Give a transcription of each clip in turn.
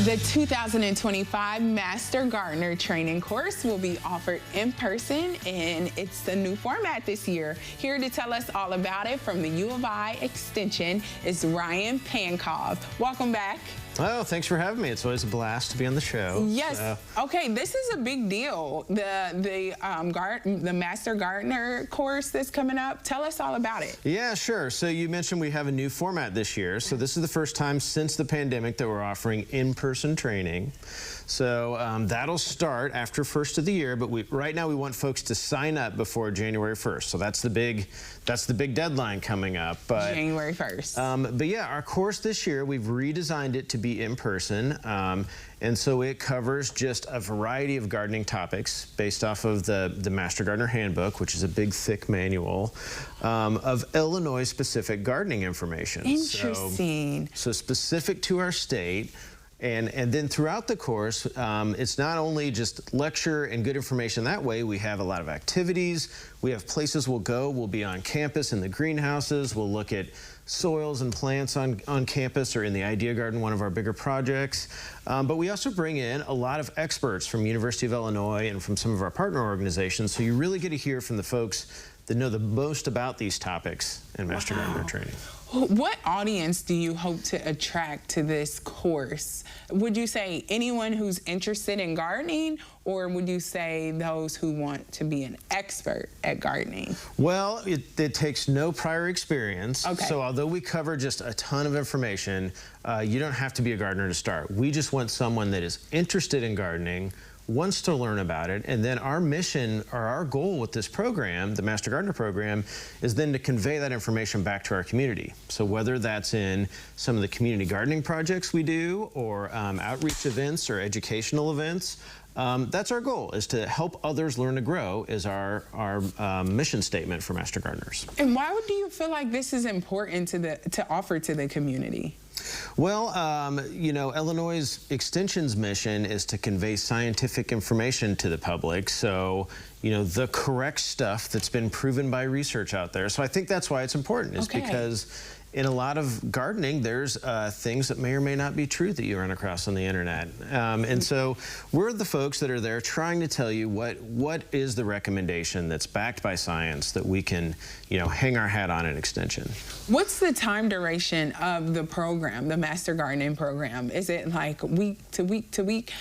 The 2025 Master Gardener Training Course will be offered in person, and it's a new format this year. Here to tell us all about it from the U of I Extension is Ryan Pankov. Welcome back. Oh, thanks for having me. It's always a blast to be on the show. Yes. Okay, this is a big deal. The Master Gardener course that's coming up. Tell us all about it. Yeah, sure. So you mentioned we have a new format this year. So this is the first time since the pandemic that we're offering in-person training. So that'll start after first of the year, but right now we want folks to sign up before January 1st. So that's the big deadline coming up. But, January 1st. But yeah, our course this year, we've redesigned it to be in person. And so it covers just a variety of gardening topics based off of the Master Gardener Handbook, which is Interesting. of Illinois-specific gardening information. So specific to our state. And then throughout the course, it's not only just lecture and good information that way. We have a lot of activities. We have places we'll go. We'll be on campus in the greenhouses. We'll look at soils and plants on campus or in the Idea Garden, one of our bigger projects. But we also bring in a lot of experts from University of Illinois and from some of our partner organizations. So you really get to hear from the folks that know the most about these topics in Master Gardener training. What audience do you hope to attract to this course? Would you say anyone who's interested in gardening, or would you say those who want to be an expert at gardening? Well, it takes no prior experience. Okay. So although we cover just a ton of information, you don't have to be a gardener to start. We just want someone that is interested in gardening, wants to learn about it, and then our mission or our goal with this program, the Master Gardener program, is then to convey that information back to our community. So whether that's in some of the community gardening projects we do, or outreach events or educational events, that's our goal, is to help others learn to grow, is our mission statement for Master Gardeners. And why do you feel like this is important to offer to the community? Well, you know, Illinois' Extension's mission is to convey scientific information to the public. So, you know, the correct stuff that's been proven by research out there. So I think that's why it's important, is because in a lot of gardening, there's things that may or may not be true that you run across on the internet. And so we're the folks that are there trying to tell you what is the recommendation that's backed by science that we can, you know, hang our hat on at Extension. What's the time duration of the program, the Master Gardening program? Is it like week to week to week?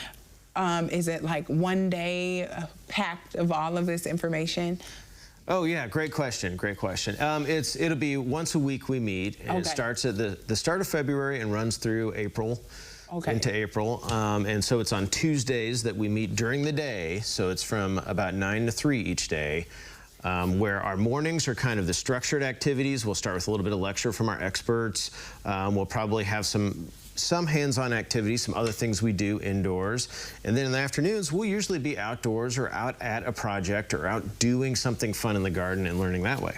Is it like one day packed of all of this information? Oh yeah, great question, great question. It'll be once a week we meet, and it starts at the start of February and runs through April, into April. And so it's on Tuesdays that we meet during the day, so it's from about 9 to 3 each day, where our mornings are kind of the structured activities. We'll start with a little bit of lecture from our experts. We'll probably have some hands-on activities, some other things we do indoors. And then in the afternoons, we'll usually be outdoors or out at a project or out doing something fun in the garden and learning that way.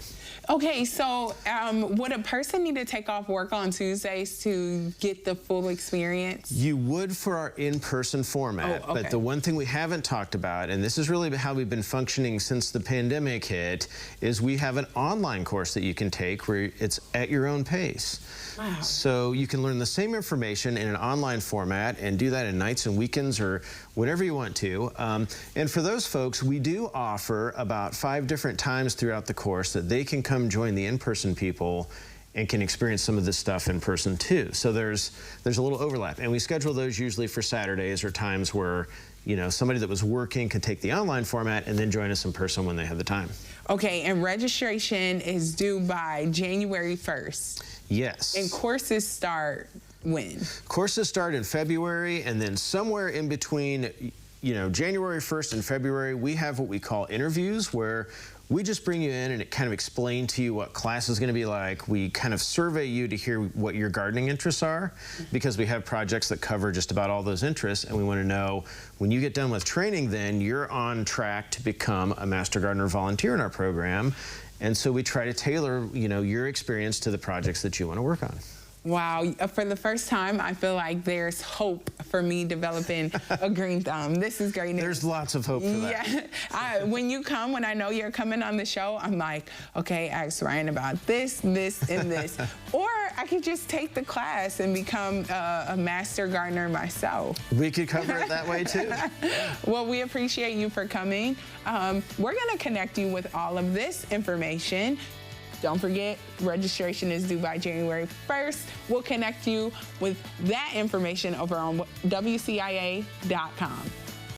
Okay, so would a person need to take off work on Tuesdays to get the full experience? You would for our in-person format, but the one thing we haven't talked about, and this is really how we've been functioning since the pandemic hit, is we have an online course that you can take where it's at your own pace. Wow. So you can learn the same information in an online format and do that in nights and weekends or whenever you want to. And for those folks, we do offer about 5 different times throughout the course that they can come join the in-person people and can experience some of this stuff in person too. So there's a little overlap, and we schedule those usually for Saturdays or times where, you know, somebody that was working could take the online format and then join us in person when they have the time. Okay, and registration is due by January 1st. Yes. And courses start when? Courses start in February, and then somewhere in between, you know, January 1st and February, we have what we call interviews, where we just bring you in and it kind of explain to you what class is going to be like. We kind of survey you to hear what your gardening interests are, because we have projects that cover just about all those interests, and we want to know when you get done with training, then you're on track to become a Master Gardener volunteer in our program. And so we try to tailor, you know, your experience to the projects that you want to work on. Wow, for the first time, I feel like there's hope for me developing a green thumb. This is great news. There's lots of hope for that. Yeah, when I know you're coming on the show, I'm like, okay, ask Ryan about this, this, and this. Or I could just take the class and become a master gardener myself. We could cover it that way too. Well, we appreciate you for coming. We're gonna connect you with all of this information. Don't forget, registration is due by January 1st. We'll connect you with that information over on WCIA.com.